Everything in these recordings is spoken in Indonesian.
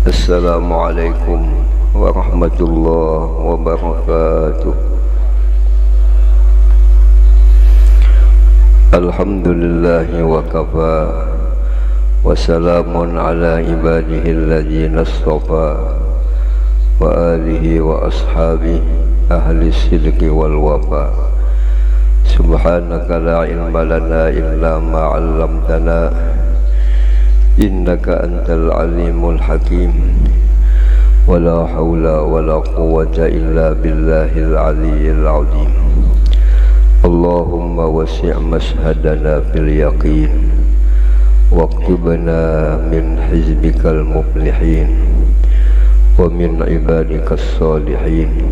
Assalamualaikum warahmatullahi wabarakatuh. Alhamdulillahi wa kafa, wa salamun ala ibadihi alladhina astafa, wa alihi wa ashabihi ahli sidqi wal wafa. Subhanaka la ilma lana illa ma 'allamtana, innaka antal alimul hakim. Wala hawla wala quwwata illa billahil aliyyil azim. Allahumma wasi' mashhadana fil yaqin, waktubna min hizbikal muflihin, wa min ibadikas salihin,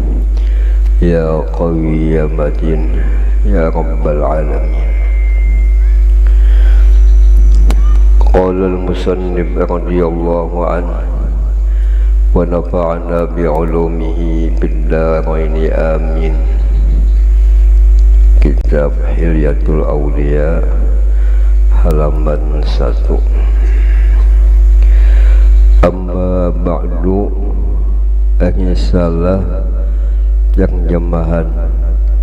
ya qawi ya matin ya rabbal alamin. Qala al-musannif radhiyallahu anhu wa nafa'ana bi'ulumihi bid-dharaini amin. Kitab Hilyatul Awliya halaman 1. Amma ba'du, salah yang jamahan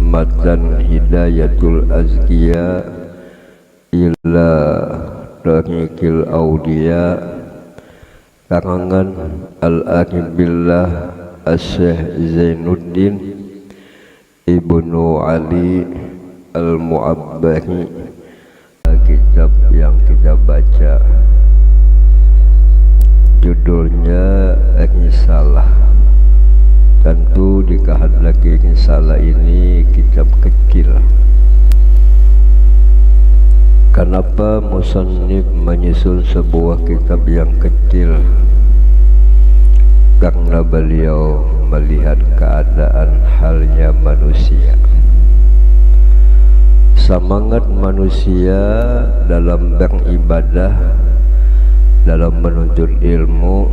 matan Hidayatul Azkiya ila Tariqil Awliya karangan Al-Aqibillah As-Syekh Zainuddin Ibnu Ali Al-Mu'abbari. Kitab yang kita baca judulnya Risalah. Tentu dikehendaki risalah ini kitab kecil. Kenapa musannif menyusun sebuah kitab yang kecil? Karena beliau melihat keadaan halnya manusia. Semangat manusia dalam beribadah, dalam menuntut ilmu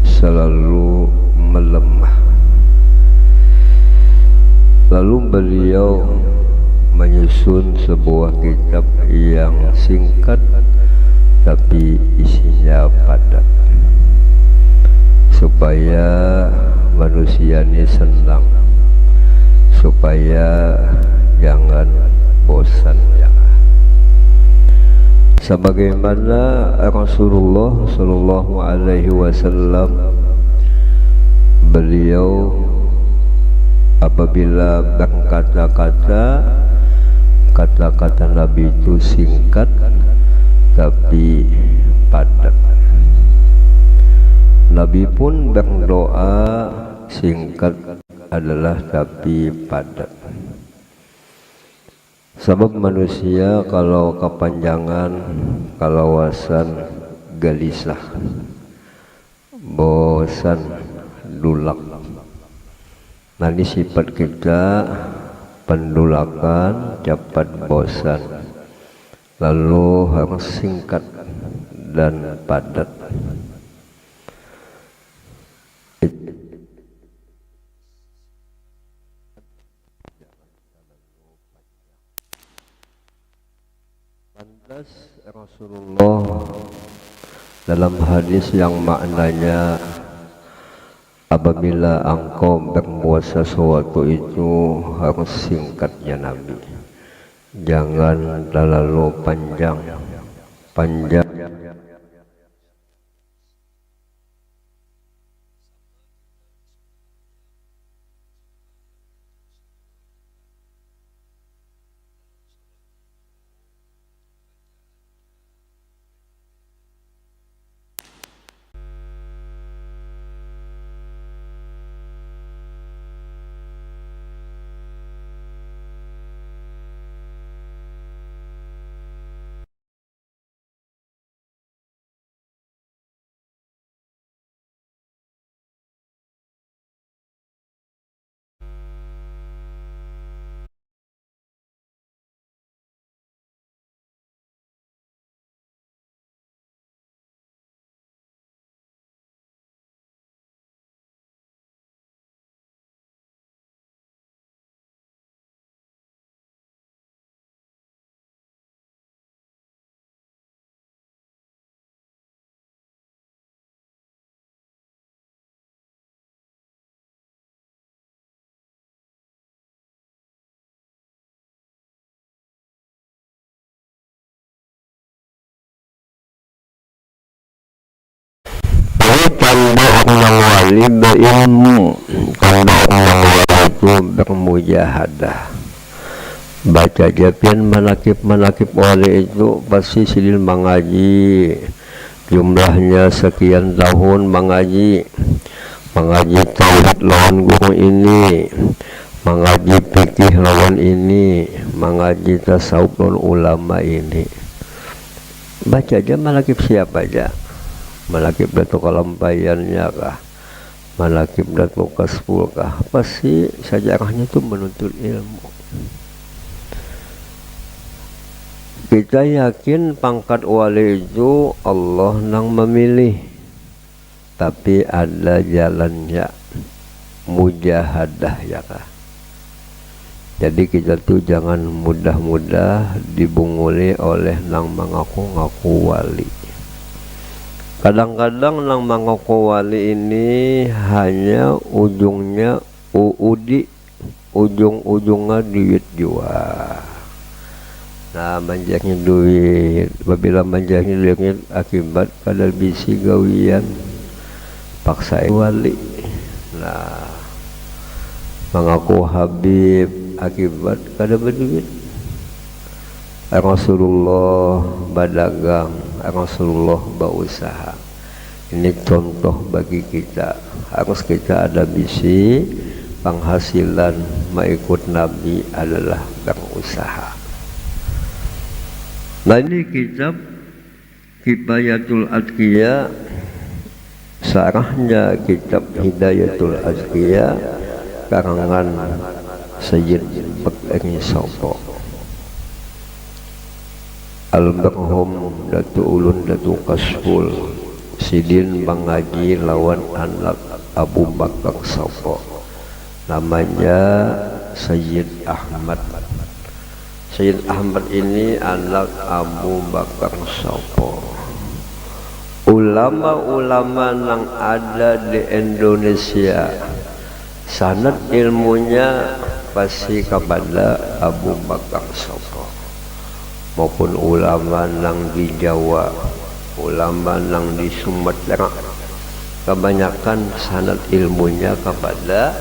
selalu melemah. Lalu beliau menyusun sebuah kitab yang singkat tapi isinya padat, supaya manusia ini senang, supaya jangan bosan ya. Sebagaimana Rasulullah Sallallahu Alaihi Wasallam, beliau apabila berkata-kata, kata-kata Nabi itu singkat tapi padat. Nabi pun berdoa singkat adalah tapi padat. Sebab manusia kalau kepanjangan, kalawasan, gelisah, bosan, dulak. Nah, ini sifat kita, pendulakan, cepat bosan, lalu harus singkat dan padat. Lantas Rasulullah dalam hadis yang maknanya, apabila engkau berbuat sesuatu itu harus singkatnya Nabi, jangan terlalu panjang. tanda orang wali berilmu, tanda orang wali itu bermujahadah. Baca japian manakib wali itu pasti silil mengaji, jumlahnya sekian tahun mengaji tauhid lawan guru ini, mengaji fikih lawan ini, mengaji tasawuf lawan ulama ini. Baca aja manakib siapa aja, manakib Datuk Kalampayannya kah, manakib Datuk Kasful kah, pasti sejarahnya itu menuntut ilmu. Kita yakin pangkat wali itu Allah nang memilih, tapi ada jalannya, mujahadah ya kah. Jadi kita tuh jangan mudah-mudah dibunguli oleh nang mengaku-ngaku wali. Kadang-kadang nang mengaku wali ini hanya ujungnya uudi, ujung-ujungnya duit jua. Nah, manjangnya duit, apabila manjangnya duit akibat pada bisi gawian paksa wali. Nah, mengaku Habib akibat kada berduit. Rasulullah berdagang, Rasulullah berusaha. Ini contoh bagi kita. Harus kita ada bisi penghasilan mengikut Nabi adalah berusaha. Nah, ini kitab Kifayatul Adqiya, sarahnya kitab Hidayatul Adqiya karangan Sayyid Bakri Sopo Al-Barhum Datu Ulun Datu Kasful Sidin mengaji lawan anak Abu Bakar Sopo, namanya Sayyid Ahmad. Sayyid Ahmad ini anak Abu Bakar Sopo. Ulama-ulama yang ada di Indonesia sanad ilmunya pasti kepada Abu Bakar Sopo, maupun ulama yang di Jawa, ulama yang di Sumatera, kebanyakan sanad ilmunya kepada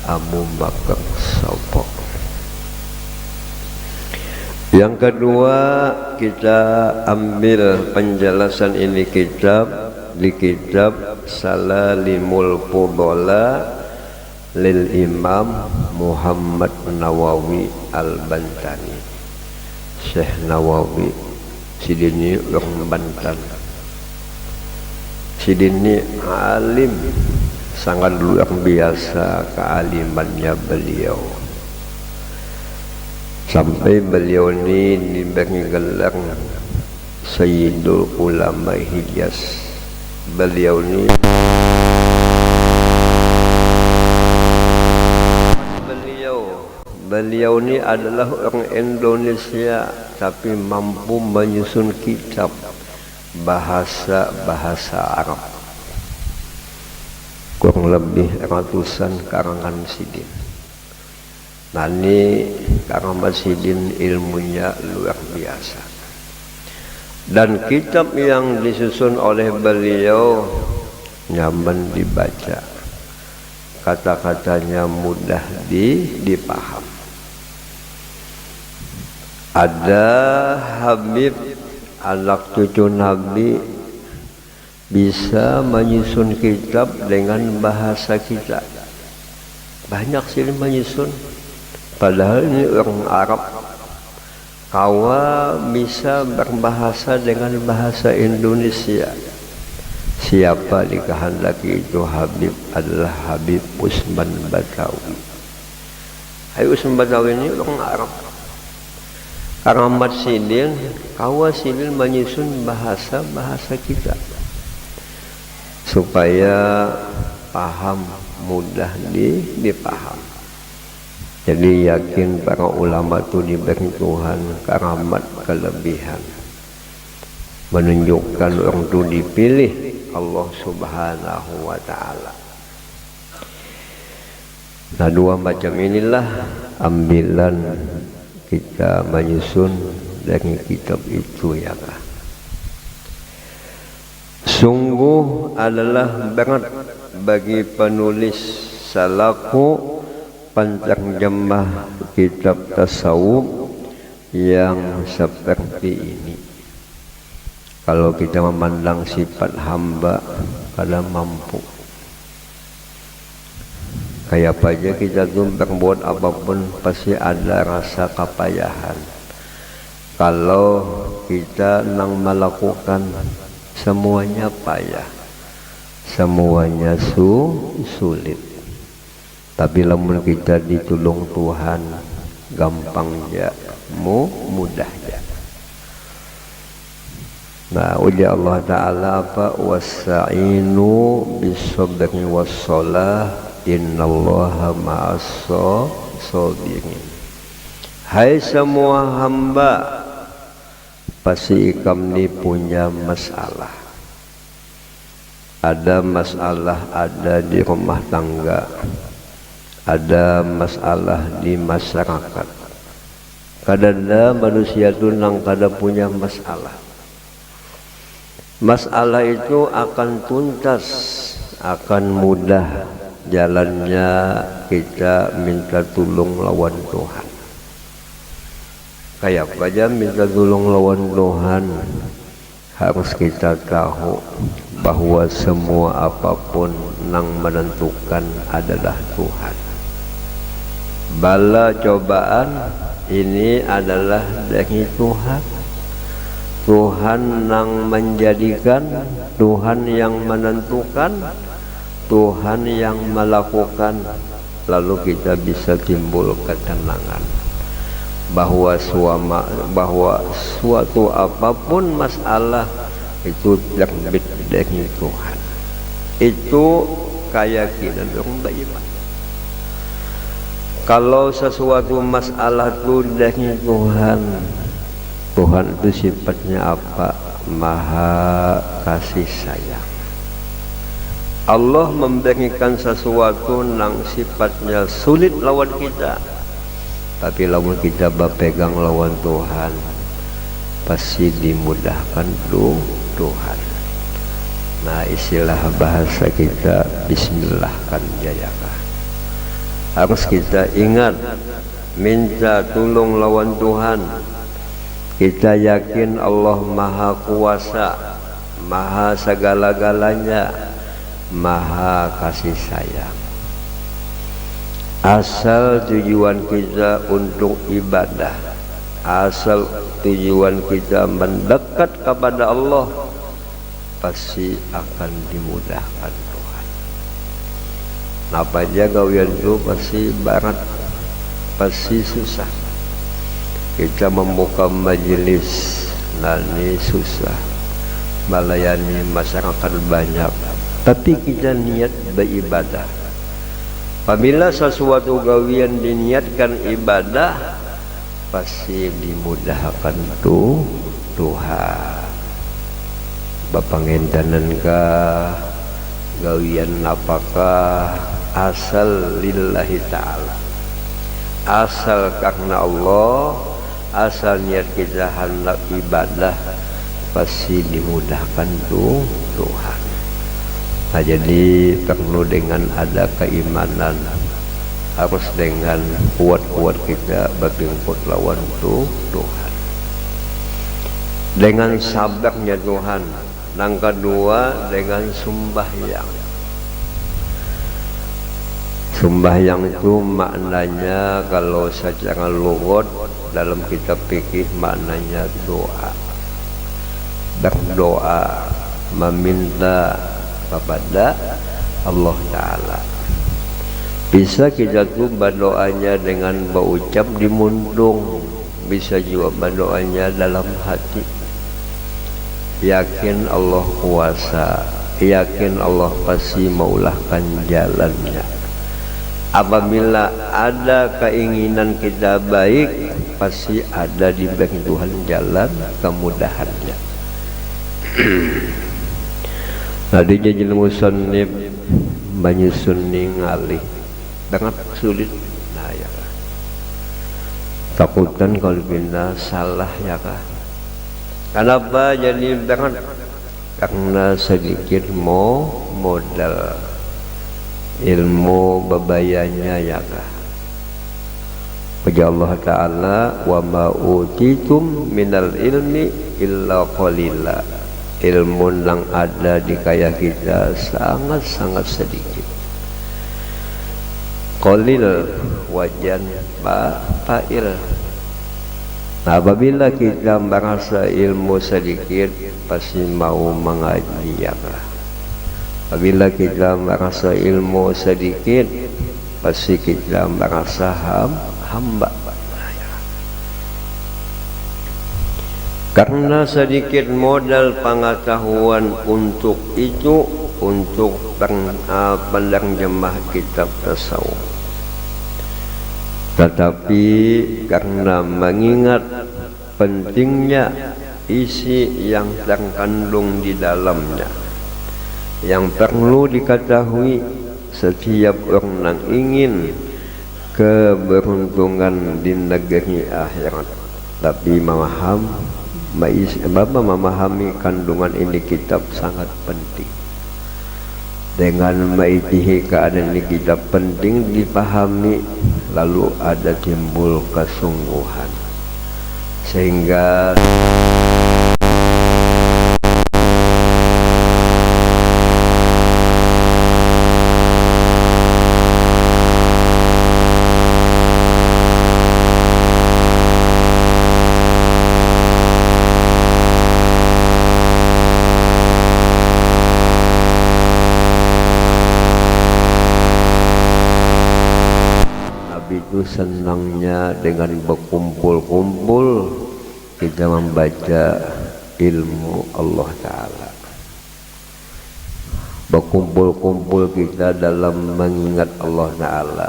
Abu Bakar Sopo. Yang kedua, kita ambil penjelasan ini kitab di kitab Salalimul Fudala lil Imam Muhammad Nawawi Al-Bantani. Syekh Nawawi sidini orang Banten. Sidini alim, sangat luar biasa kealimannya beliau. Sampai beliau ini diberi gelar Sayyidul Ulama Hijaz. Beliau ini adalah orang Indonesia, tapi mampu menyusun kitab bahasa Arab, kurang lebih ratusan karangan sidin. Nah, ini karangan sidin ilmunya luar biasa. Dan kitab yang disusun oleh beliau nyaman dibaca, kata-katanya mudah dipaham. Ada Habib anak cucu Nabi bisa menyusun kitab dengan bahasa kita. Banyak sih menyusun, padahal ini orang Arab. Kawa bisa berbahasa dengan bahasa Indonesia. Siapa dikehendaki itu Habib adalah Habib Usman Batawi. Habib Usman Batawi ini orang Arab. Karamat Sidin, kawa Sidin menyusun bahasa kita supaya paham, mudah dipaham. Jadi yakin para ulama itu diberi Tuhan karamat kelebihan, menunjukkan orang itu dipilih Allah Subhanahu wa ta'ala. Nah, dua macam inilah ambilan kita menyusun dari kitab itu ya kah. Sungguh adalah berat bagi penulis salaku panjang jemah kitab tasawuf yang seperti ini. Kalau kita memandang sifat hamba, kadang mampu. Kayak apa aja kita tuh berbuat apapun pasti ada rasa kepayahan. Kalau kita nang melakukan semuanya payah, semuanya sulit. Tapi lamun kita ditolong Tuhan, gampang ya, mudah ya. Nah, ujar Allah Ta'ala apa? Wasta'inu bis-sabri was-shalah innallaha ma'as-sabirin. Hai semua hamba, pasti kami punya masalah. Ada masalah ada di rumah tangga, ada masalah di masyarakat. Kadang-kadang manusia itu nang kada punya masalah. Masalah itu akan tuntas, akan mudah jalannya kita minta tolong lawan Tuhan. Kayak apa aja minta tolong lawan Tuhan, harus kita tahu bahwa semua apapun yang menentukan adalah Tuhan. Bala cobaan ini adalah dari Tuhan. Tuhan yang menjadikan, Tuhan yang menentukan, Tuhan yang melakukan. Lalu kita bisa timbul ketenangan bahwa suatu apapun masalah itu terbit dari Tuhan. Itu keyakinan orang beriman. Kalau sesuatu masalah itu dari Tuhan, Tuhan itu sifatnya apa? Maha kasih sayang. Allah memberikan sesuatu yang sifatnya sulit lawan kita, tapi lawan kita berpegang lawan Tuhan, pasti dimudahkan Tuhan. Nah, istilah bahasa kita Bismillah kan jayakah. Harus kita ingat minta tolong lawan Tuhan. Kita yakin Allah Maha Kuasa, Maha segala-galanya, Maha kasih sayang. Asal tujuan kita untuk ibadah, asal tujuan kita mendekat kepada Allah, pasti akan dimudahkan Tuhan. Apa aja gawian itu pasti berat, pasti susah. Kita membuka majelis, nani susah, melayani masyarakat banyak, tapi kita niat beribadah. Apabila sesuatu gawian diniatkan ibadah, pasti dimudahkan Tuhan. Bapangendanan ka gawian apakah asal lillahi ta'ala, asal karena Allah, asal niat kita hendak ibadah, pasti dimudahkan Tuhan. Nah, jadi perlu dengan ada keimanan, harus dengan kuat-kuat kita berjemput lawan Tuhan. Dengan sabarnya Tuhan. Yang kedua dengan sembahyang. Sembahyang itu maknanya kalau secara lughat dalam kitab fikih maknanya doa. Berdoa, meminta kepada Allah Ta'ala. Bisa kita tuh berdoanya dengan berucap di mundung, bisa juga berdoanya dalam hati. Yakin Allah kuasa, yakin Allah pasti maulahkan jalannya. Apabila ada keinginan kita baik, pasti ada di bagi Tuhan jalan kemudahannya. Tadi jadi musannif menyusun ningali sangat sulit. Nah ya kah, takutan kalau kita salah ya kah. Kenapa jadi sangat karena sedikit modal ilmu bebayanya ya kah. Puja Allah Ta'ala, wa ma utitum minal ilmi illa qalila. Ilmu yang ada di kaya kita sangat-sangat sedikit. Qalil wajan fa'il. Nah, apabila kita merasa ilmu sedikit, pasti mau mengaji ya kah. Apabila kita merasa ilmu sedikit, pasti kita merasa hamba. Karena sedikit modal pengetahuan untuk itu, untuk penerjemah kitab tasawuf. Tetapi karena mengingat pentingnya isi yang terkandung di dalamnya, yang perlu diketahui setiap orang yang ingin keberuntungan di negeri akhirat, tapi memahami kandungan ini kitab sangat penting. Dengan maitihi keadaan ini kitab penting dipahami, lalu ada timbul kesungguhan sehingga itu senangnya dengan berkumpul-kumpul kita membaca ilmu Allah Ta'ala. Berkumpul-kumpul kita dalam mengingat Allah Ta'ala.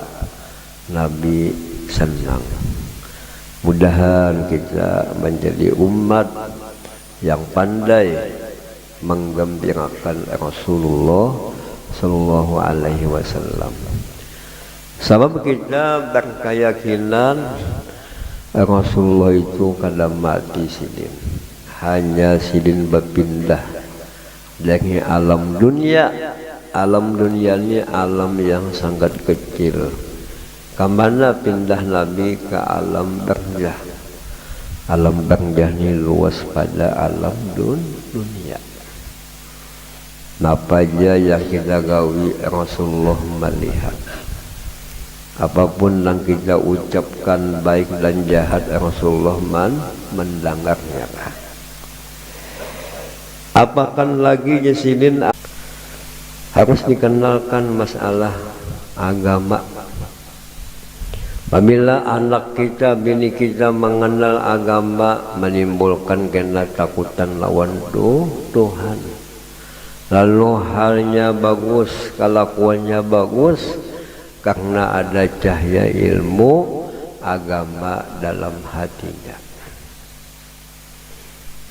Nabi senang. Mudahan kita menjadi umat yang pandai menggembirakan Rasulullah Sallallahu Alaihi Wasallam. Sebab kita berkeyakinan Rasulullah itu kada mati sidin, hanya sidin berpindah dari alam dunia. Alam dunia ini alam yang sangat kecil. Kemana pindah Nabi? Ke alam barzah. Alam barzah ini luas pada alam dunia. Apa aja yang kita gawi Rasulullah melihat. Apapun yang kita ucapkan baik dan jahat, Rasulullah mendengarnya. Apakan lagi jasidin harus dikenalkan masalah agama. Apabila anak kita, bini kita mengenal agama, menimbulkan kena takutan lawan Tuhan. Lalu halnya bagus, kelakuannya bagus, karena ada cahaya ilmu agama dalam hatinya.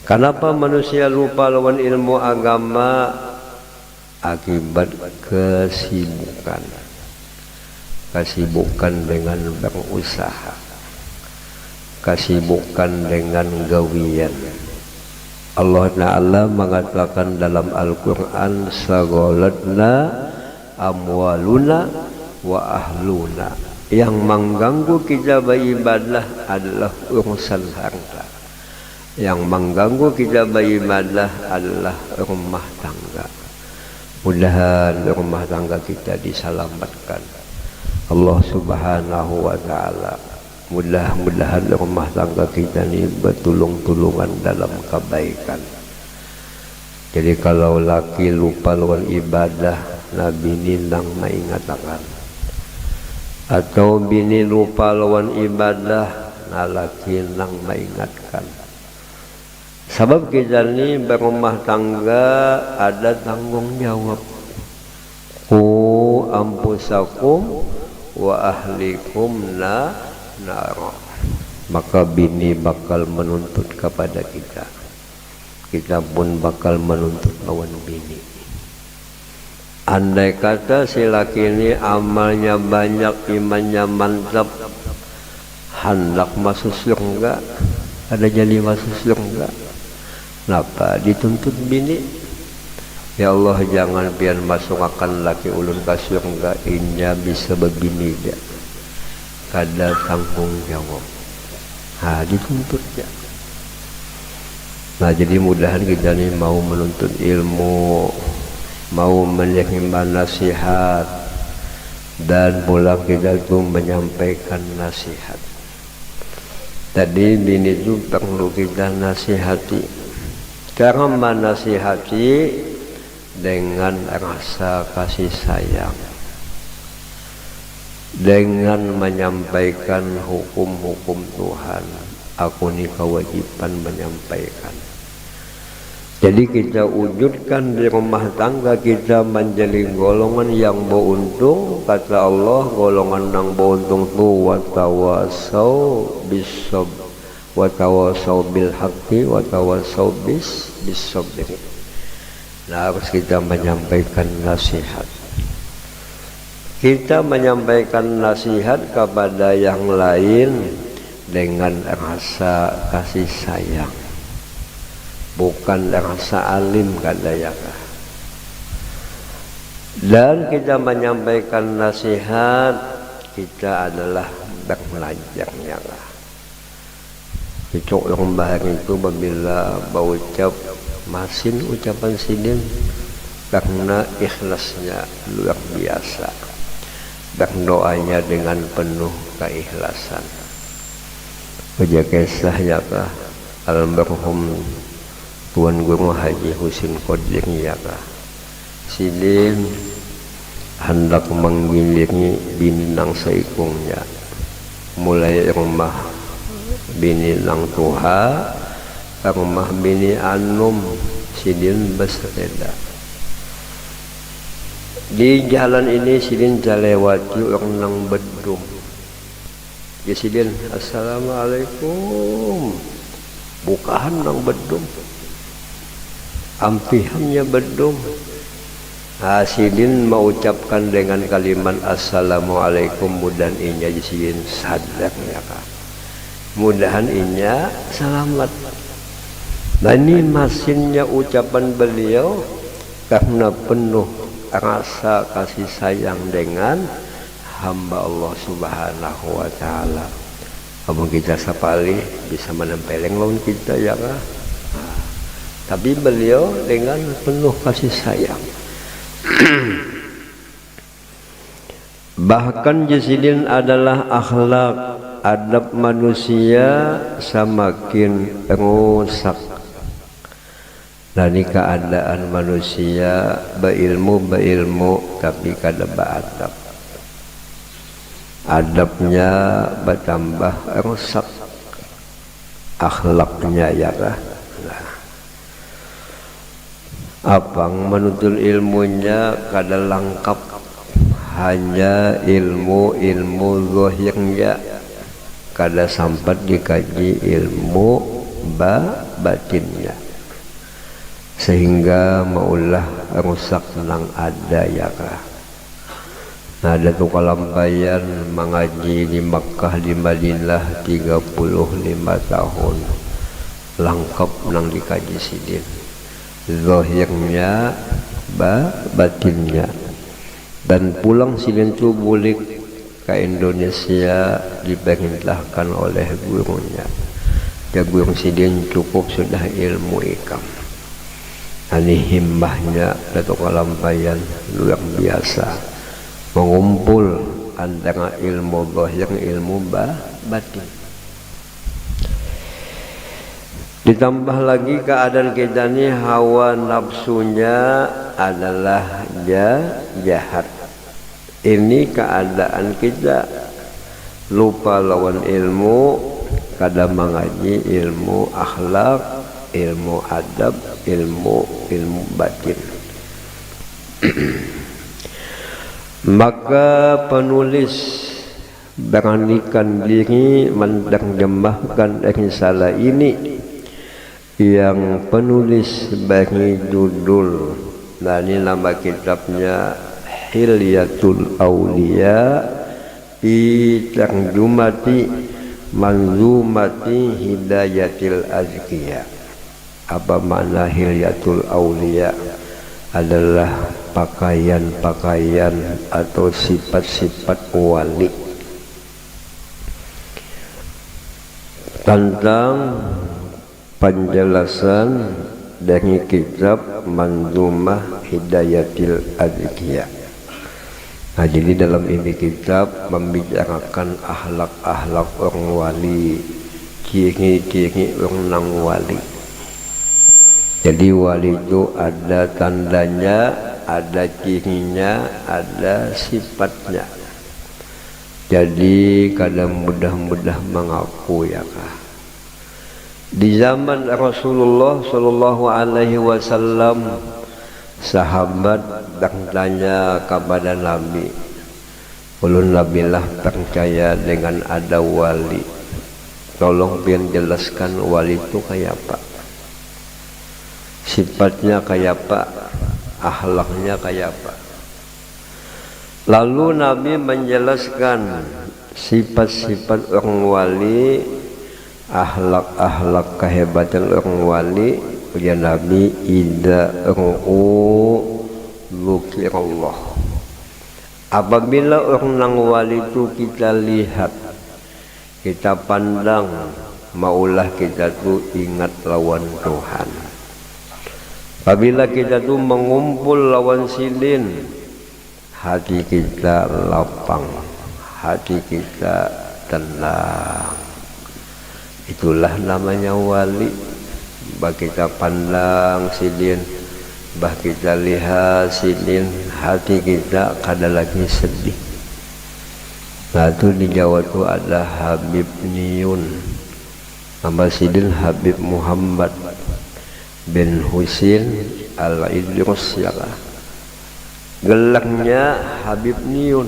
Kenapa manusia lupa lawan ilmu agama? Akibat kesibukan. Kesibukan dengan berusaha, kesibukan dengan gawian. Allah Ta'ala mengatakan dalam Al-Quran, sagolatna amwaluna wa ahluna. Yang mengganggu kita beribadah adalah urusan harta. Yang mengganggu kita beribadah adalah rumah tangga. Mudahan rumah tangga kita diselamatkan Allah Subhanahu wa Ta'ala. Mudah-mudahan rumah tangga kita ini bertulung-tulungan dalam kebaikan. Jadi kalau laki lupa lawan ibadah, Nabi nindang mengatakan. Atau bini lupa lawan ibadah, nah laki nang mengingatkan. Sebab kita ini berumah tangga ada tanggung jawab. Ku ampusakum wa ahlikum nara. Maka bini bakal menuntut kepada kita. Kita pun bakal menuntut lawan bini. Andai kata si laki ini amalnya banyak, imannya mantap, hendak masuk surga, ada jadi masuk surga. Kenapa dituntut bini? Ya Allah jangan pian masukkan laki ulun ka surga inya bisa begini dia. Kada tanggung jawab. Nah dituntutnya. Nah jadi mudahan kita nih mau menuntut ilmu, mau menerima nasihat, dan pula kita tuh menyampaikan nasihat. Tadi bini itu perlu kita nasihati. Cara menasihati dengan rasa kasih sayang, dengan menyampaikan hukum-hukum Tuhan. Aku ini kewajiban menyampaikan. Jadi kita wujudkan di rumah tangga kita menjadi golongan yang beruntung. Kata Allah, golongan yang beruntung itu watawasau bisab, watawasau bil haqqi, watawasau bisabr. Nah, harus kita menyampaikan nasihat. Kita menyampaikan nasihat kepada yang lain dengan rasa kasih sayang, bukan rasa alim kadaya. Dan kita menyampaikan nasihat, kita adalah belajarnya lah. Cocok yang bahar itu apabila berucap masin ucapan sidin karena ikhlasnya luar biasa, dan doanya dengan penuh keikhlasan. Kerja kisah ya kah almarhum Tuan Guru Haji Husin Qadir ya kah sidin hendak menggilirnya bini nang seikungnya, mulai rumah bini nang tuha, rumah bini anum, sidin bersepeda. Di jalan ini sidin lewati orang nang bedung. Ya sidin, assalamualaikum. Bukaan nang bedung, ampihannya bedung. Sidin mengucapkan dengan kalimat assalamualaikum, mudahan inya sidin sadar ya kak. Mudahan inya selamat. Nah ini masinnya ucapan beliau karena penuh rasa kasih sayang dengan hamba Allah Subhanahu wa ta'ala. Abang kita sapali bisa menempeleng lawan kita ya kah? Nah, tapi beliau dengan penuh kasih sayang. Bahkan jasidin adalah akhlak adab manusia semakin rusak. Dari keadaan manusia berilmu tapi kada beradab, adabnya bertambah rusak, akhlaknya ya kah? Nah, abang menuntut ilmunya kada lengkap, hanya ilmu zahirnya, kada sampai dikaji ilmu batinnya, sehingga maulah rusak nang ada ya kah. Nah ada tuh kalampayan mengaji di Makkah di Madinah 35 tahun, lengkap nang dikaji sidin, zahirnya batinnya. Dan pulang sidin tu bulik ke Indonesia diperintahkan oleh gurunya. Ya guru sidin cukup sudah ilmu ikam. Ini himmahnya Datuk Kalampayan luar biasa, mengumpul antara ilmu zahir ilmu batin. Ditambah lagi keadaan kita ini hawa nafsunya adalah jahat. Ini keadaan kita lupa lawan ilmu, kadang mengaji ilmu akhlak, ilmu adab, ilmu batin. Maka penulis beranikan diri menerjemahkan risalah ini yang penulis bagi judul, nah ini nama kitabnya Hilyatul Auliya fi Tarjumati Manzumati Hidayatil Azkiya. Apa makna Hilyatul Auliya? adalah pakaian-pakaian atau sifat-sifat wali. Tentang penjelasan dari kitab Manzumah Hidayatil Adhikya. Nah, jadi dalam ini kitab membicarakan akhlak-akhlak orang wali, ciri-ciri orang nang wali. Jadi wali itu ada tandanya, ada cirinya, ada sifatnya. Jadi kadang mudah-mudah mengaku ya kah. Di zaman Rasulullah Shallallahu Alaihi Wasallam, sahabat bertanya kepada Nabi, ulun nabilah percaya dengan ada wali. Tolong pian jelaskan wali itu kayak apa, sifatnya kayak apa, akhlaknya kayak apa. Lalu Nabi menjelaskan sifat-sifat orang wali, akhlak-akhlak kehebatan orang wali. Ya Nabi, idza ru'u dzukirallah. Apabila orang nang wali itu kita lihat, kita pandang, maulah kita tuh ingat lawan Tuhan. Apabila kita tuh mengumpul lawan silin, hati kita lapang, hati kita tenang. Itulah namanya wali. Bah kita pandang silin, bah kita lihat silin, hati kita kada lagi sedih. Nah itu di Jawa itu ada Habib Niyun, nama silin Habib Muhammad bin Husin Al-Idrus ya kah. Gelangnya Habib Niyun,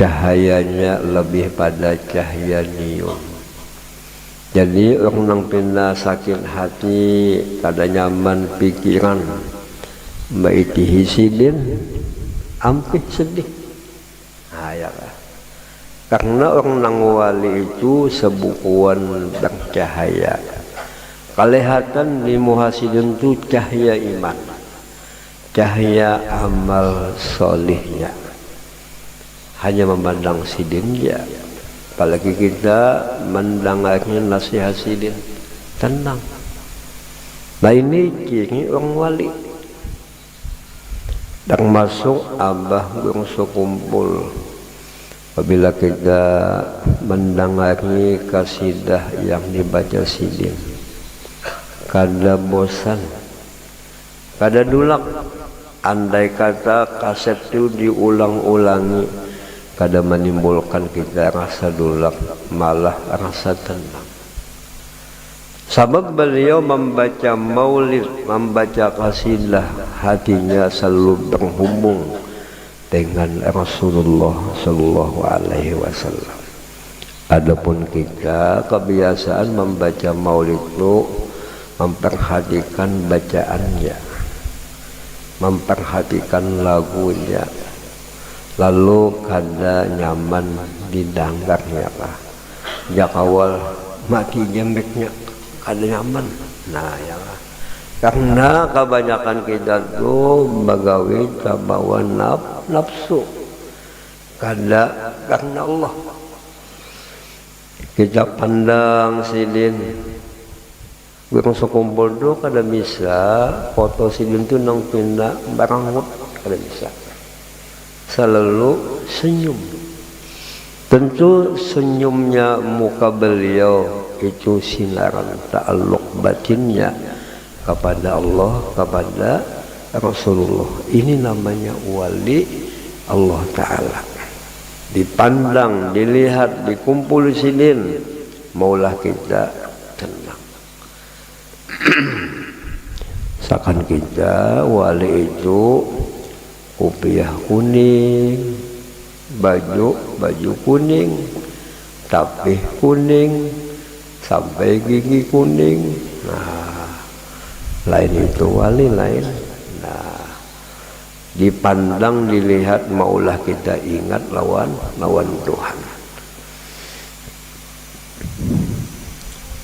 cahayanya lebih pada cahaya Niyun. Jadi orang nang pindah sakit hati, kada nyaman pikiran, maitihi sidin, ampih sedih. Nah, ya kah. Karena orang nang wali itu sebukuan bercahaya. Kelihatan di muhasidin itu cahaya iman, cahaya amal solihnya. Hanya memandang sidin ya. Apalagi kita mendengarnya nasihat sidin, tenang. Nah ini ciri orang wali. Dan masuk abah bangsa kumpul. Apabila kita mendengarnya kasidah yang dibaca sidin, kada bosan, kada dulak. Andai kata kaset itu diulang-ulangi, kada menimbulkan kita rasa dulak, malah rasa tenang. Sebab beliau membaca maulid, membaca kasidah, hatinya selalu berhubung dengan Rasulullah Sallallahu Alaihi Wasallam. Adapun kita kebiasaan membaca maulid itu memperhatikan bacaannya, memperhatikan lagunya, lalu kada nyaman didanggarnya kah. Jak awal mati jembeknya kada nyaman. Nah ya kah. Karena kebanyakan kita tuh bagawi terbawa nafsu, kada karena Allah. Kita pandang silin, orang sekumpul tuh kada bisa foto silin tuh nang pindah barangut, kada bisa. Selalu senyum. Tentu senyumnya muka beliau itu sinaran ta'alluq batinnya kepada Allah, kepada Rasulullah. Ini namanya wali Allah Ta'ala. Dipandang, dilihat, dikumpul silin, maulah kita tenang. Seakan kita wali itu kopiah kuning, baju kuning, tapih kuning, sampai gigi kuning. Nah, lain itu wali lain. Nah, dipandang, dilihat, maulah kita ingat lawan Tuhan.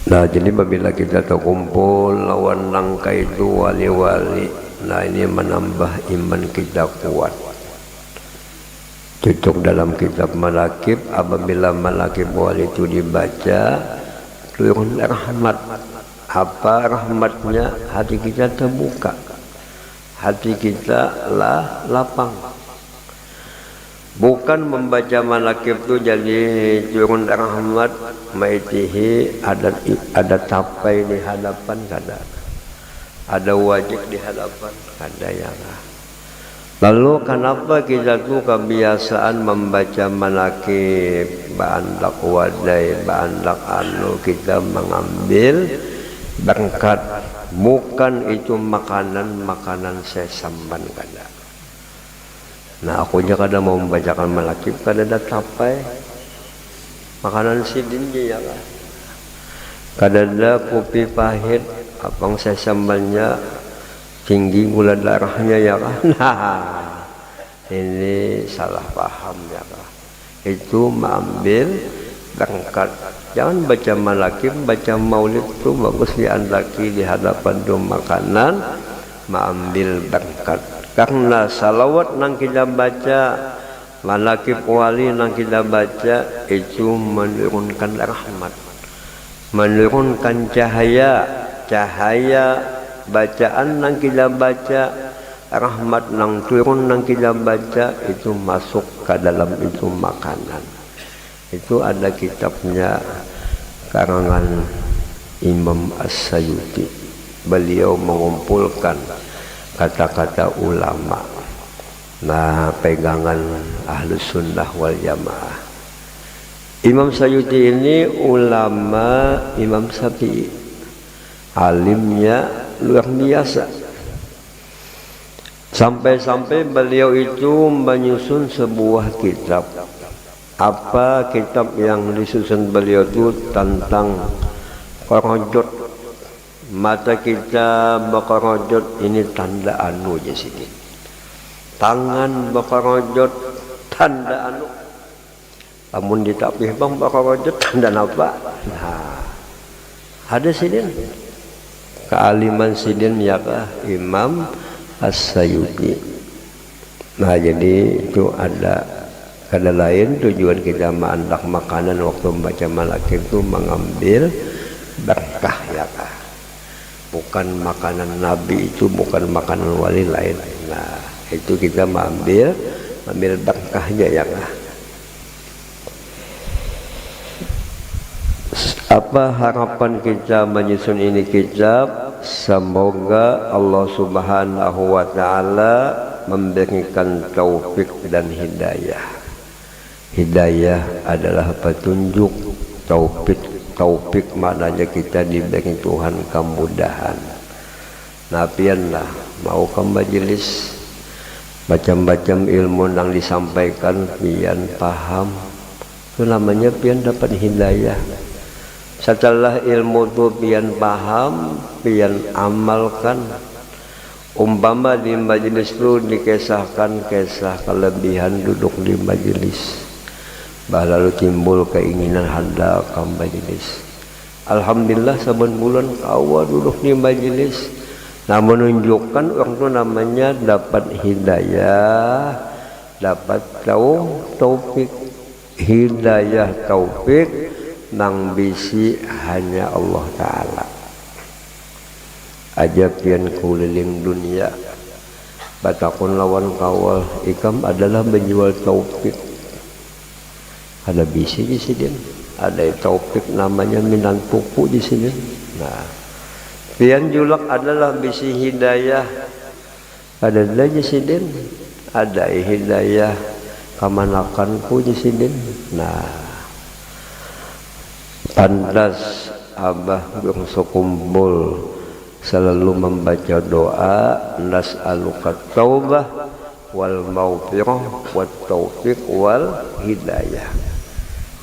Nah, jadi apabila kita terkumpul lawan langkah itu wali-wali, Nah ini menambah iman kita kuat. Cocok dalam kitab Manaqib, apabila Manaqib wali itu dibaca turun rahmat. Apa rahmatnya? Hati kita terbuka, hati kita lapang. Bukan membaca Manaqib itu jadi turun rahmat, maitihi ada tapai di hadapan, ada wajib di hadapan, ada yang. Lalu kenapa kita tuh kebiasaan membaca Manaqib, ba'andak wadai, ba'andak anu, kita mengambil berkat, bukan itu makanan sesamban kada. Nah aku aja kada mau membacakan Manaqib, kada ada tapai makanan sidinnya ya kan, kada ada kopi pahit, abang sesambannya tinggi gula darahnya ya kan. Nah ini salah paham ya kan. Itu mengambil berkat. Jangan baca Manaqib, baca maulid itu bagus diandaki di hadapan do makanan, mengambil berkat. Karena salawat nang kita baca, Manaqib wali nang kita baca, itu menurunkan rahmat, menurunkan cahaya bacaan nang kita baca, rahmat nang turun nang kita baca, itu masuk ke dalam itu makanan. Itu ada kitabnya karangan Imam As-Sayuti. Beliau mengumpulkan kata-kata ulama. Nah, pegangan Ahlus Sunnah wal Jamaah. Imam Sayuti ini ulama Imam Syafi'i. Alimnya luar biasa. Sampai-sampai beliau itu menyusun sebuah kitab. Apa kitab yang disusun beliau itu? Tentang korojot. Mata kita berkorojot, ini tanda anu je sini. Tangan berkorojot, tanda anu. Namun ditapih bang berkorojot, tanda apa? Nah, ada sini. Kealiman sidin ya Imam As-Sayuti. Nah jadi itu ada lain tujuan kita mengandak makanan waktu membaca Manaqib itu mengambil berkah ya kah. Bukan makanan Nabi, itu bukan makanan wali lain. Nah itu kita mengambil berkahnya ya kah. Apa harapan kita menyusun ini kitab? Semoga Allah Subhanahu wa Ta'ala memberikan taufik dan hidayah. Hidayah adalah petunjuk, taufik maknanya kita diberi Tuhan kemudahan. Nah pianlah mau ke majelis, macam-macam ilmu yang disampaikan pian paham, itu namanya pian dapat hidayah. Setelah ilmu itu pian paham, pian amalkan. Umpama di majelis itu dikisahkan kisah kelebihan duduk di majelis, lalu timbul keinginan hendak ke majelis. Alhamdulillah saben bulan kawa duduk di majelis. Nah menunjukkan orang itu namanya dapat hidayah, dapat taufik. Hidayah taufik nang bisi hanya Allah Ta'ala. Ajab yang kuliling dunia, batakun lawan kawal ikam adalah menjual taufik. Ada bisi di sini, ada taufik namanya minan puku di sini. Nah, pian julak adalah bisi hidayah. Ada lagi sini, ada hidayah kamanakanku di sini. Nah, pantas abah bangsa kumpul selalu membaca doa nas'aluka taubah wal maghfirah wat taufiq wal hidayah.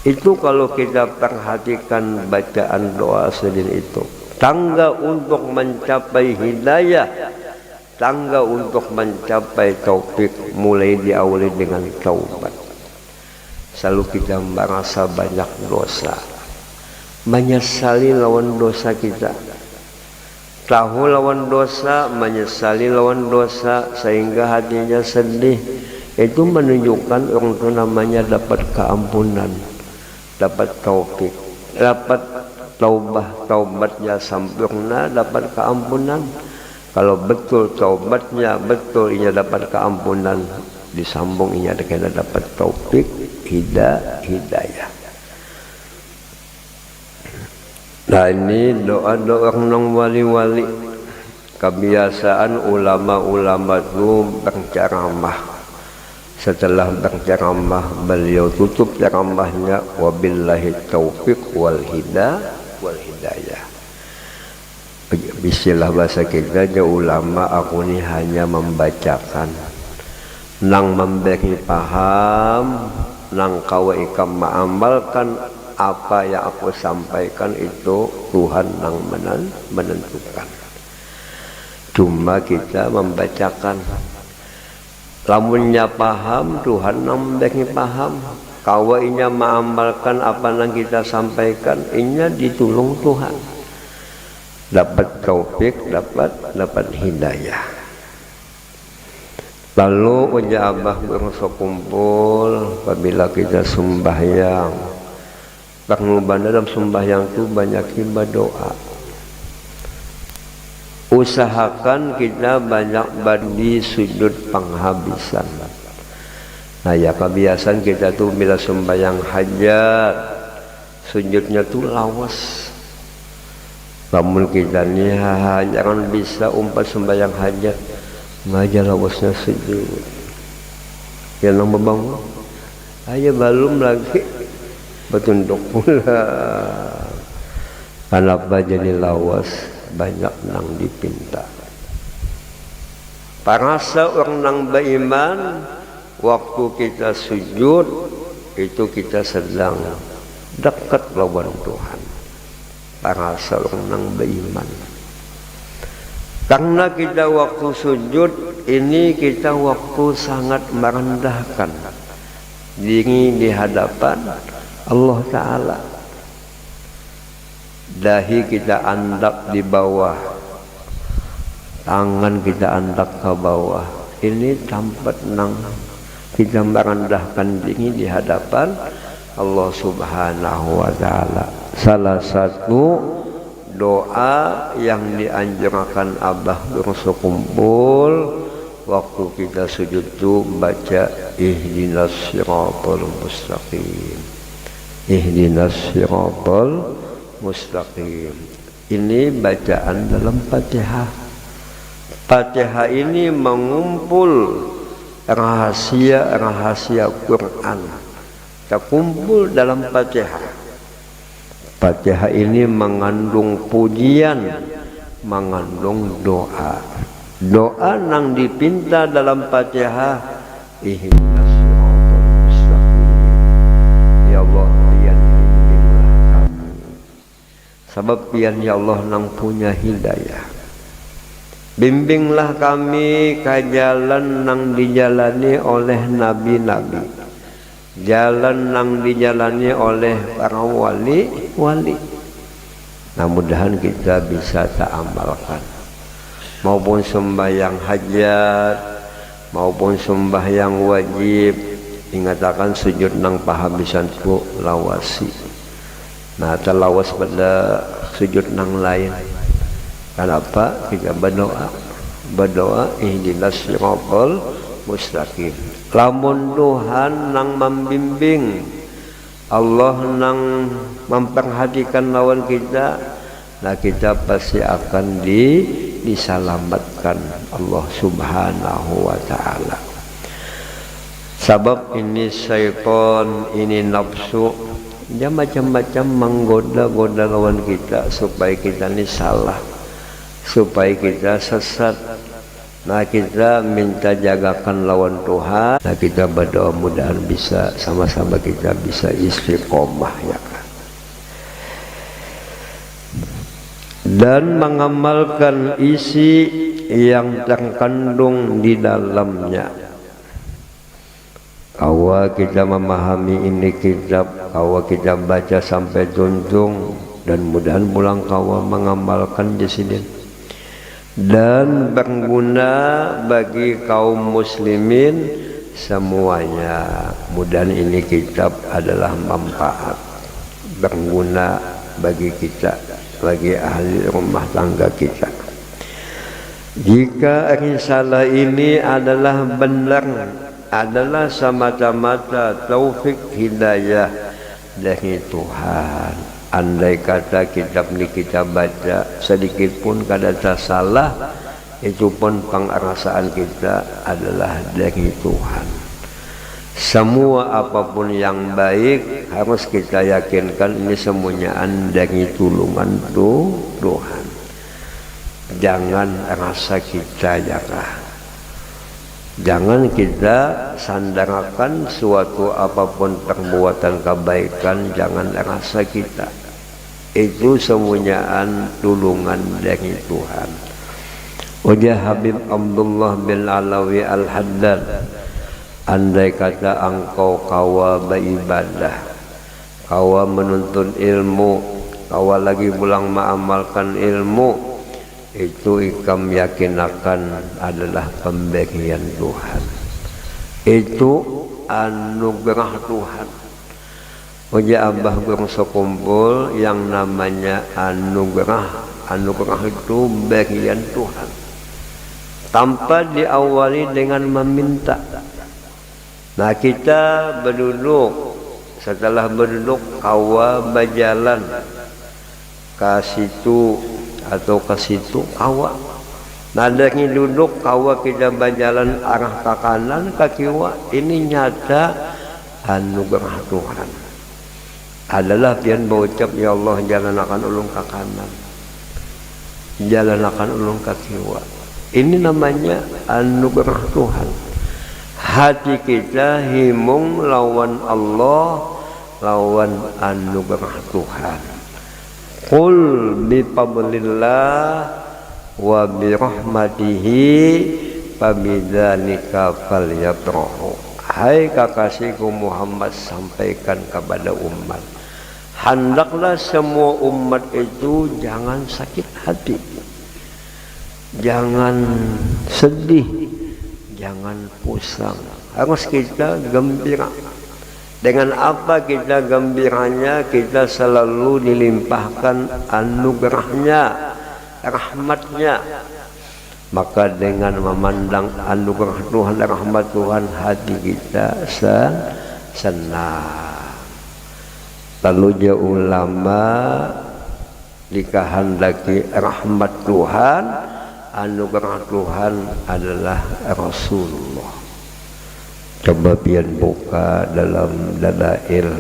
Itu kalau kita perhatikan bacaan doa sedin itu, tangga untuk mencapai hidayah, tangga untuk mencapai taufik mulai diawali dengan taubat. Selalu kita merasa banyak dosa, menyesali lawan dosa kita. tahu lawan dosa, menyesali lawan dosa sehingga hatinya sedih, itu menunjukkan orang itu namanya dapat keampunan, dapat taufik, dapat taubatnya sempurna, dapat keampunan. Kalau betul taubatnya betul, ia dapat keampunan, disambung ia kena dapat taufik, hidayah. Nah ini doa-doa orang wali-wali. Kebiasaan ulama-ulama itu berceramah. Setelah berceramah beliau tutup ceramahnya wabillahi taufiq wal hidayah. Istilah bahasa kita aja ulama, aku ini hanya membacakan, nang memberi paham, nang kawa ikam mengamalkan apa yang aku sampaikan itu Tuhan nang menentukan. Cuma kita membacakan, lamunnya paham Tuhan nang memberi paham, kawa inya mengamalkan apa nang kita sampaikan, inya ditulung Tuhan. Dapat taufik, dapat hidayah. Lalu uja abah berasa kumpul apabila kita sembahyang. Pengubahan dalam sembahyang itu banyak berdoa. Usahakan kita banyak badi sujud penghabisan. Nah ya kebiasaan kita tuh bila sembahyang hajat, sujudnya tuh lawas. Namun kita ni jangan bisa umpat sembahyang hajat ngaja lawasnya sujud. Yang nang membangun aja belum lagi bertunduk pula. Kenapa jadi lawas? Banyak nang dipinta. Parasa orang nang beriman, waktu kita sujud itu kita sedang dekat lawan Tuhan. Parasa orang nang beriman. Karena kita waktu sujud ini kita waktu sangat merendahkan diri di hadapan Allah Ta'ala. Dahi kita andap di bawah, tangan kita andap ke bawah. Ini tempat nang kita merendahkan diri di hadapan Allah Subhanahu wa Ta'ala. Salah satu doa yang dianjurkan abah berkumpul waktu kita sujud itu baca ihdinas siratal mustaqim. Ihdinas siratal mustaqim. Ini bacaan dalam Fatihah. Fatihah ini mengumpul rahasia-rahasia Quran. Terkumpul dalam Fatihah. Fatihah ini mengandung pujian, mengandung doa. Doa nang dipinta dalam Fatihah, ihdinas siratal mustaqim. Ya Allah, pian bimbinglah kami. Sebab pian ya Allah nang punya hidayah. Bimbinglah kami ke jalan nang dijalani oleh nabi-nabi. Jalan yang dijalani oleh para wali. Nah mudahan kita bisa tak amalkan. Maupun sembahyang hajat, maupun sembahyang wajib, ingatakan sujud nang pahabisan ku lawasi. Nah terlawas pada sujud nang lain. Kenapa? Kita berdoa ihdinas siratal mustaqim. Lamun Tuhan nang membimbing, Allah nang memperhatikan lawan kita, nah kita pasti akan diselamatkan Allah Subhanahu wa Ta'ala. Sebab ini syaitan, ini nafsu, dia macam-macam menggoda-goda lawan kita supaya kita ini salah, supaya kita sesat. Nah kita minta jagakan lawan Tuhan. Nah kita berdoa mudahan bisa sama-sama kita bisa istiqomah ya kan. Dan mengamalkan isi yang terkandung di dalamnya. Kawa kita memahami ini kitab, kawa kita baca sampai tuntung, dan mudahan pulang kawa mengamalkan di sini. dan berguna bagi kaum muslimin semuanya. Mudah ini kitab adalah manfaat, berguna bagi kita, bagi ahli rumah tangga kita. Jika risalah ini adalah benar, adalah semata-mata taufik hidayah dari Tuhan. Andai kata kitab ini kita baca sedikit pun kada salah, itu pun pengerasaan kita adalah dari Tuhan. Semua apapun yang baik harus kita yakinkan ini semuanya dari tulungan Tuhan. Jangan rasa kita jaga. Jangan kita sandarkan suatu apapun perbuatan kebaikan, jangan rasa kita. Itu semuanya tulungan dari Tuhan. Ujar Habib Abdullah bin Alawi Al-Haddad, andai kata engkau kawa beribadah, kawa menuntut ilmu, kawa lagi pulang mengamalkan ilmu, itu ikam yakinakan adalah pemberian Tuhan. Itu anugerah Tuhan. Ujar Abah Guru sekumpul yang namanya anugerah. Anugerah itu berian Tuhan. Tanpa diawali dengan meminta. Nah kita berduduk, setelah berduduk kawa berjalan ke situ atau ke situ kawa. Nah dari duduk kawa kita berjalan arah ke kanan ke kiri, ini nyata anugerah Tuhan. Adalah pian berucap, ya Allah jalan akan ulung ke kanan, jalan akan ulung ke kiri. Ini namanya anugerah Tuhan. Hati kita himung lawan Allah, lawan anugerah Tuhan. Qul bi fadlillah wa bi rahmatihi fabidzalika falyafrahu. Hai kekasihku Muhammad, sampaikan kepada umat, hendaklah semua umat itu jangan sakit hati, jangan sedih, jangan pusing. Harus kita gembira. Dengan apa kita gembiranya? Kita selalu dilimpahkan anugerahnya, rahmatnya. Maka dengan memandang anugerah Tuhan dan rahmat Tuhan, hati kita senang. Lalu ulama dikehendaki rahmat Tuhan, anugerah Tuhan adalah Rasulullah. Coba pian buka dalam dalail.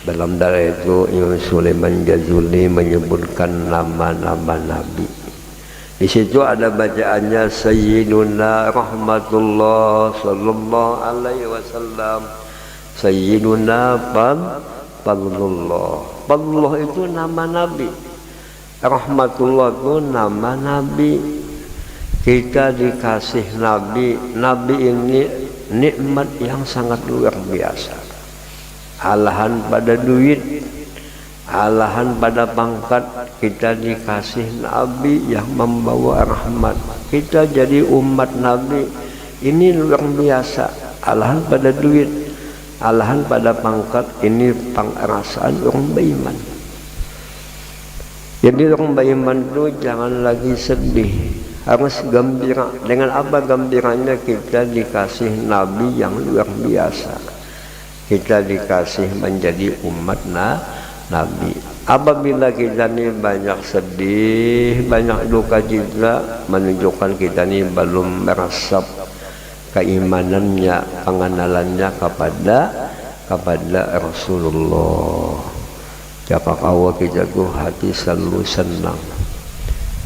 Dalam dalail itu Imam Sulaiman Jazuli menyebutkan nama-nama Nabi. Di situ ada bacaannya Sayyiduna Rahmatullah Sallallahu Alaihi Wasallam, Sayyiduna Fadlullah. Fadlullah itu nama Nabi, Rahmatullah itu nama Nabi. Kita dikasih Nabi. Nabi ini nikmat yang sangat luar biasa. Alahan pada duit, alahan pada pangkat, kita dikasih Nabi yang membawa rahmat. Kita jadi umat Nabi, ini luar biasa. Alahan pada duit, alahan pada pangkat, ini pengerasaan orang beriman. Jadi orang beriman itu jangan lagi sedih, harus gembira. Dengan apa gembiranya? Kita dikasih Nabi yang luar biasa. Kita dikasih menjadi umat Nabi. Apabila kita ini banyak sedih, banyak duka cita, menunjukkan kita ini belum merasap keimanannya, pengenalannya kepada Rasulullah. Siapa kawa kita tuh hati selalu senang.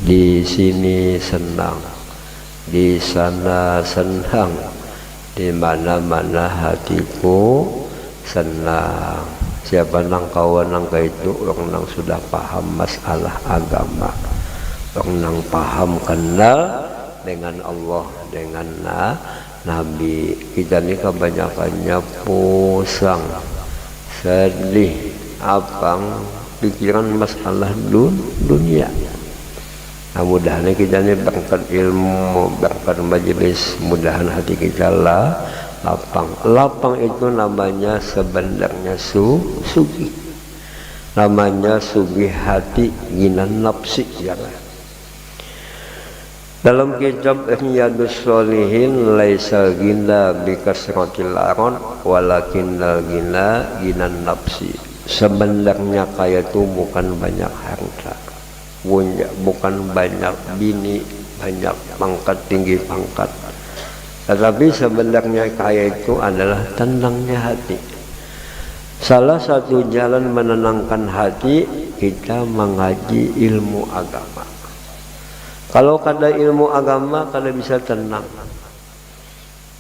Di sini senang, di sana senang, di mana-mana hatiku senang. Siapa nang kawan nang itu orang nang sudah paham masalah agama, orang nang paham kenal dengan Allah, dengan Nabi. Kita ini kebanyakannya pusing, sedih, abang pikiran masalah dunia. Mudahan kita ini berkat ilmu, berkat majelis, mudahan hati kita lah lapang. Lapang itu namanya sebenarnya sugi. Namanya sugi hati, ginan nafsi ya. Dalam kitab Ihyadus Sholihin, laisa gina bikasratil aron walakinnal gina ginan nafsi. Sebenarnya kaya itu bukan banyak harta, bukan banyak bini, banyak pangkat, tinggi pangkat, tetapi sebenarnya kaya itu adalah tenangnya hati. Salah satu jalan menenangkan hati kita mengaji ilmu agama. Kalau kada ilmu agama kada bisa tenang.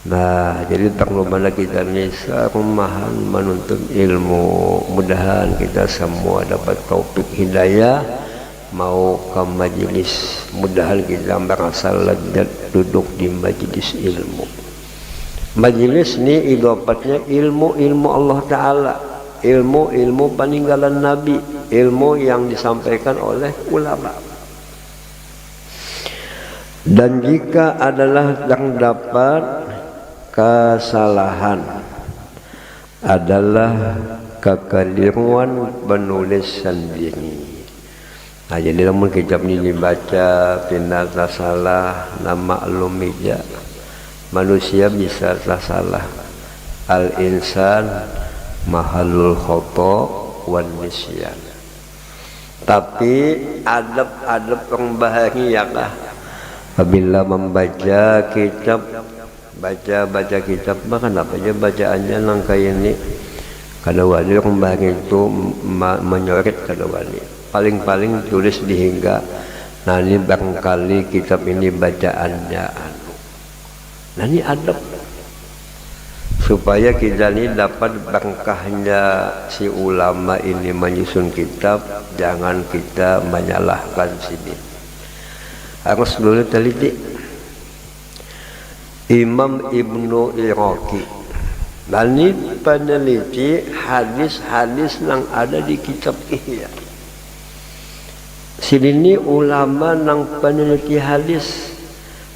Nah, jadi perlu mana kita ini rumahan menuntut ilmu. Mudahan kita semua dapat taufik hidayah mau ke majelis. Mudahan kita merasa lezat duduk di majelis ilmu. Majelis ini idopatnya ilmu Allah Ta'ala, ilmu peninggalan Nabi, ilmu yang disampaikan oleh ulama. Dan jika adalah terdapat kesalahan adalah kekeliruan penulis sendiri. Nah, jadi namun kitab ini dibaca pindah salah, nama lumija manusia bisa salah. Al insan mahalul khoto wan nisyan. Tapi adab pembahagia kah? Apabila membaca kitab, baca kitab, maka kenapanya bacaannya langkah ini kadawali orang itu menyoret kadawali. Paling tulis dihingga. Nah ini barangkali kitab ini bacaannya nah ini adab supaya kita ini dapat berkahnya si ulama ini menyusun kitab. Jangan kita menyalahkan sini. Harus dulu teliti. Imam Ibnu Iraqi ini peneliti hadis-hadis yang ada di kitab Ihya. Sini ulama yang peneliti hadis.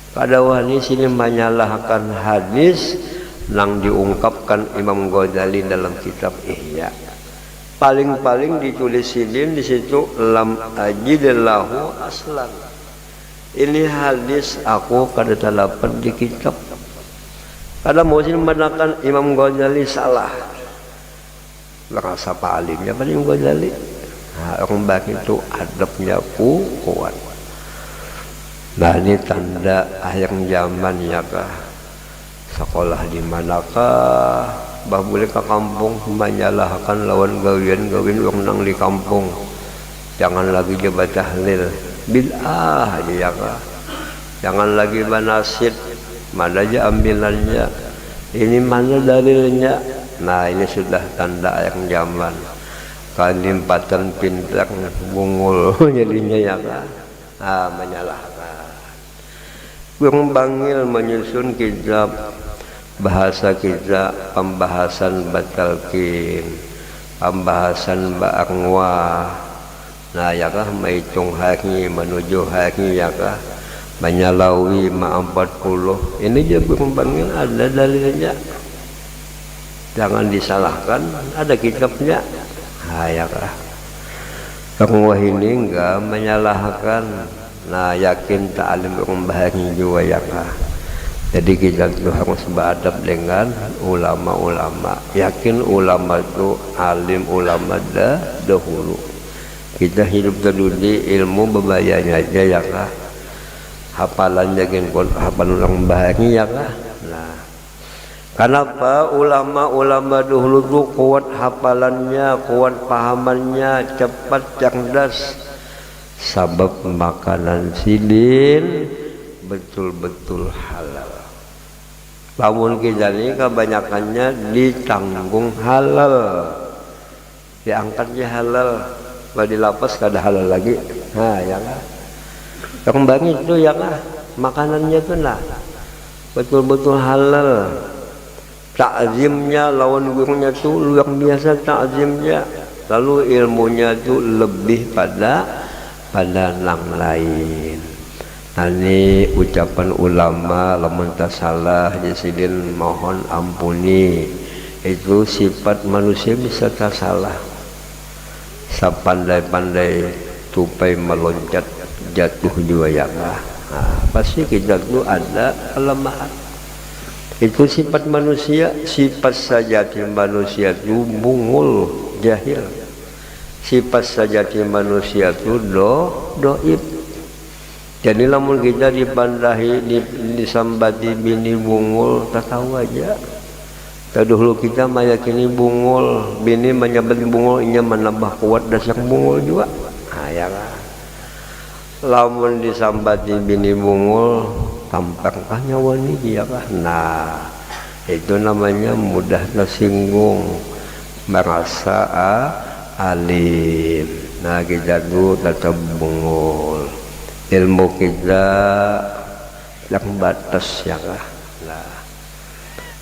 Pada wani sini menyalahkan hadis yang diungkapkan Imam Ghazali dalam kitab Ihya. Paling ditulis sini di situ lam ajidillahu aslan. Ini hadis aku kada dapat di kitab. Kada mau sini menakan Imam Ghazali salah. Merasa palimnya pada Imam Ghazali. Nah, orang bagi itu adabnya kuat. Nah ini tanda akhir zaman ya kah. Sekolah di manakah? Bah boleh ke kampung menyalahkan lawan gawin orang nang di kampung. Jangan lagi dia baca tahlil. Bid'ah aja ya kah. Jangan lagi manasid, mana aja ambilannya, ini mana dalilnya. Nah ini sudah tanda akhir zaman. Kalimpatan pintar bungul jadinya ya kah. Menyalahkan. Burung bangil menyusun kitab bahasa kita, pembahasan batalkin, pembahasan ba'angwa. Nah ya kah menghitung hari menuju hari ya kah menyalawi ma-40. Ini dia berkembangnya ada dalilnya. Jangan disalahkan, ada kitabnya. Nah ya kah Pengwah ini enggak menyalahkan. Nah yakin ta'alim berkembang juga ya kah. Jadi kita itu harus beradab dengan ulama-ulama. Yakin ulama itu alim ulama dahulu. Kita hidup terdunia ilmu bebayanya aja ya kah. Hafalannya hafalan orang bahagia ya kah. Nah, kenapa ulama-ulama dahulu itu kuat hafalannya, kuat pahamannya, cepat cerdas? Sebab makanan sidin betul-betul halal. Namun kita ini kebanyakannya ditanggung halal, diangkatnya halal. Kalau di lapas kada halal lagi. Nah ya kan kembang itu ya kan makanannya itu lah betul-betul halal. Takzimnya lawan gurunya itu luar biasa takzimnya. Lalu ilmunya itu lebih pada pada nang lain. Ini ucapan ulama, lamun salah jasidin mohon ampuni. Itu sifat manusia bisa salah. Sapandai-pandai tupai meloncat jatuh juga ya kah? Nah, pasti kita itu ada kelemahan. Itu sifat manusia, sifat sajati manusia itu bungul, jahil. Sifat sajati manusia itu doib. Jadi lamun kita dipandahi, disambati bini bungul, tak tahu aja. Dahulu kita meyakini bungul, bini menyambat bungul, inya menambah kuat dasar bungul juga. Nah, ya kan. Lamun disambati bini bungul, tampaknya nyawa ini dia kan. Nah, itu namanya mudah tersinggung, merasa alim. Nah, kita tuh tetap bungul. Ilmu kita yang batas ya kah. Nah,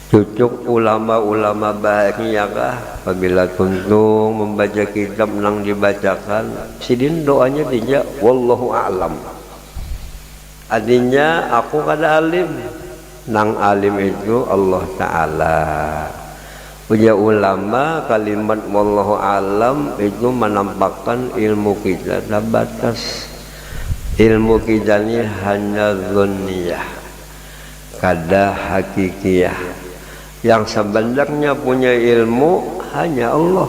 cucuk ulama-ulama baiknya kah apabila kuntung membaca kitab nang dibacakan sidin doanya tidak wallahu a'lam. Artinya aku kada alim, nang alim itu Allah Ta'ala. Punya ulama kalimat wallahu a'lam itu menampakkan ilmu kita ada batas. Ilmu kita ini hanya dhunniyah, kada hakikiyah. Yang sebenarnya punya ilmu hanya Allah.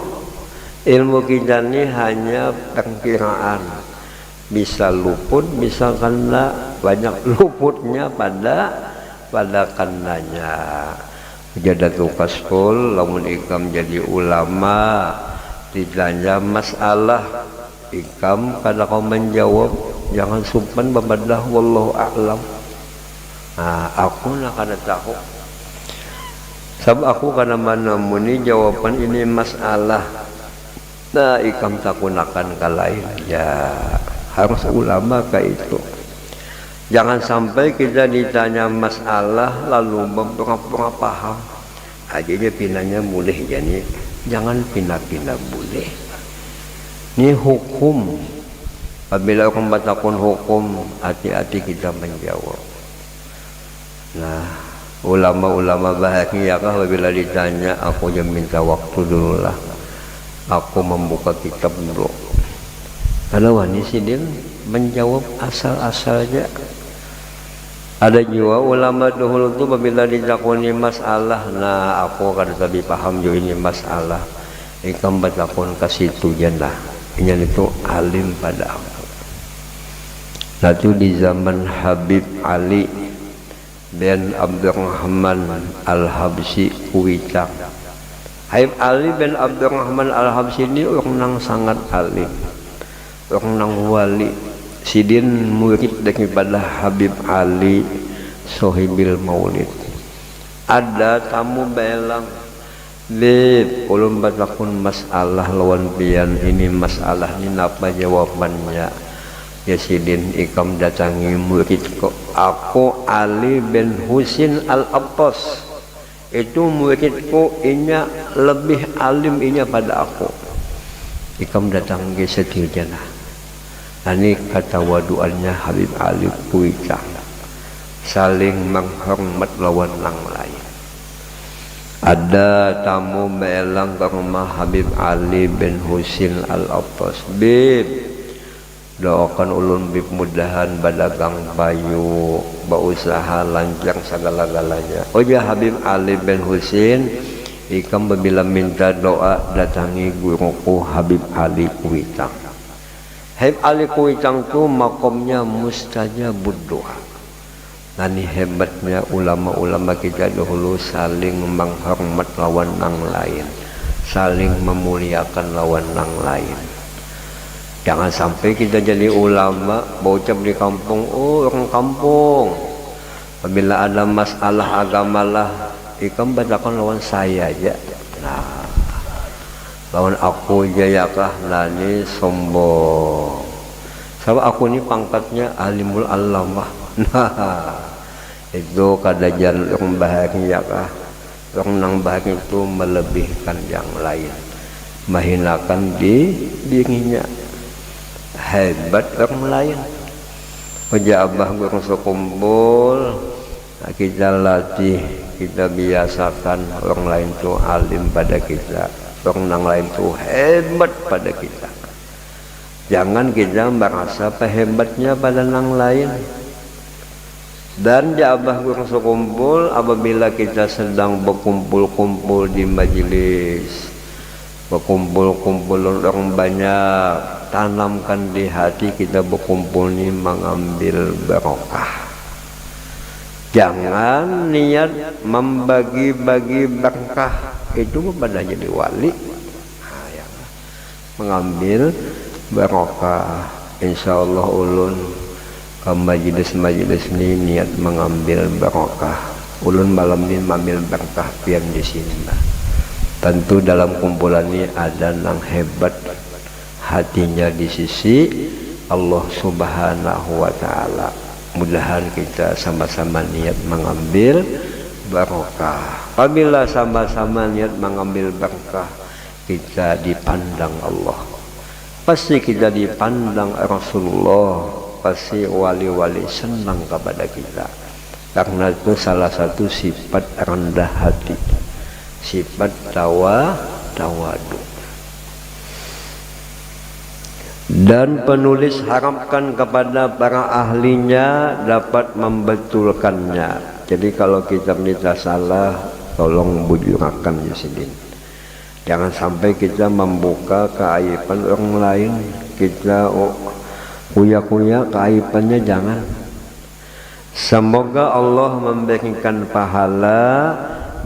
Ilmu kita ini hanya perkiraan, bisa luput, bisa kena. Banyak luputnya pada kananya. Jadatul kasful, lamun ikam jadi ulama, ditanya masalah, ikam kada kau menjawab, jangan sumpan babadah wallahu a'lam. Nah, aku nak kada tahu. Sebab aku kada mana muni jawaban ini masalah. Nah, ikam takunakan ka lain. Ya, harus ulama ka itu. Jangan sampai kita ditanya masalah lalu berpura-pura paham. Aja pinanya boleh jadi. Jangan pindah-pindah boleh. Ini hukum. Apabila orang batakun hukum, hati-hati kita menjawab. Nah, ulama-ulama bahagia kah apabila ditanya, aku yang minta waktu dulu lah. Aku membuka kitab dulu. Karena wanita dia menjawab asal-asalnya. Ada juga ulama dahulu tu apabila ditakuni masalah, nah aku akan lebih paham juga ini masalah. Ikam batakun ke situ jenah. Ini itu alim pada aku. Lalu di zaman Habib Ali bin Abdurrahman Al-Habsyi Kuitang. Habib Ali bin Abdurrahman Al-Habsyi ini orang yang sangat alim, orang yang wali. Sidin murid daripada Habib Ali Sohibil Maulid. Ada tamu belang, Lip, ulun batakun masalah lawan pian ini masalah ini apa jawabannya? Ya sidin ikam datangi muridku. Aku Ali bin Husin Al-Abbas. Itu muridku, inya lebih alim inya pada aku. Ikam datangi setirjana. Ini kata waduannya Habib Ali Kuitang. Saling menghormat lawan yang lain. Ada tamu melang ke rumah Habib Ali bin Husin Al-Abbas. Bib, doakan ulun bib mudahan badagang bayu, berusaha lancar segala-galanya. Oh ya Habib Ali bin Husin, ikam bila minta doa datangi guruku Habib Ali Kuitang. Habib Ali Kuitang tu makomnya mustajabud doa. Ini hebatnya ulama-ulama kita dahulu saling menghormat lawan yang lain, saling memuliakan lawan yang lain. Jangan sampai kita jadi ulama bocap di kampung, oh orang kampung. Apabila ada masalah agama lah, ikam bacakan lawan saya aja. Nah, lawan aku jayakah nani sombong. Sebab aku ini pangkatnya alimul alamah. Nah, itu kadajan orang bahagia kah? Orang nang bahagia itu melebihkan yang lain, menghinakan di dirinya. hebat orang lain. Pejabat guru sekumpul, kita latih, kita biasakan orang lain tuh alim pada kita, orang lain tuh hebat pada kita. Jangan kita merasa hebatnya pada orang lain. Dan jabah guru sekumpul, apabila kita sedang berkumpul-kumpul di majelis, berkumpul-kumpul orang banyak, tanamkan di hati kita berkumpul ini mengambil barokah. Jangan niat membagi-bagi berkah, itu pada jadi wali. Nah, ya. Mengambil barokah. Insyaallah ulun ke majelis-majelis ini niat mengambil barokah. Ulun malam ini mengambil barokah pian di sini. Tentu dalam kumpulan ini ada yang hebat hatinya di sisi Allah Subhanahu wa Ta'ala. Mudahan kita sama-sama niat mengambil barokah. Apabila sama-sama niat mengambil barokah, kita dipandang Allah. Pasti kita dipandang Rasulullah. Pasti wali-wali senang kepada kita. Karena itu salah satu sifat rendah hati, sifat tawadu. Dan penulis harapkan kepada para ahlinya dapat membetulkannya. Jadi kalau kitab kita salah, tolong bujurakan di sini. Jangan sampai kita membuka keaiban orang lain, kita kuya-kuya keaibannya, jangan. Semoga Allah memberikan pahala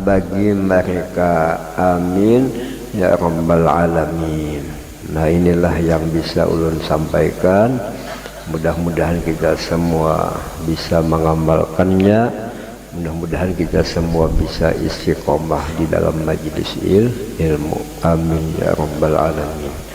bagi mereka, amin ya rabbal alamin. Nah, inilah yang bisa ulun sampaikan. Mudah-mudahan kita semua bisa mengamalkannya. Mudah-mudahan kita semua bisa istiqomah di dalam majlis ilmu, amin ya rabbal alamin.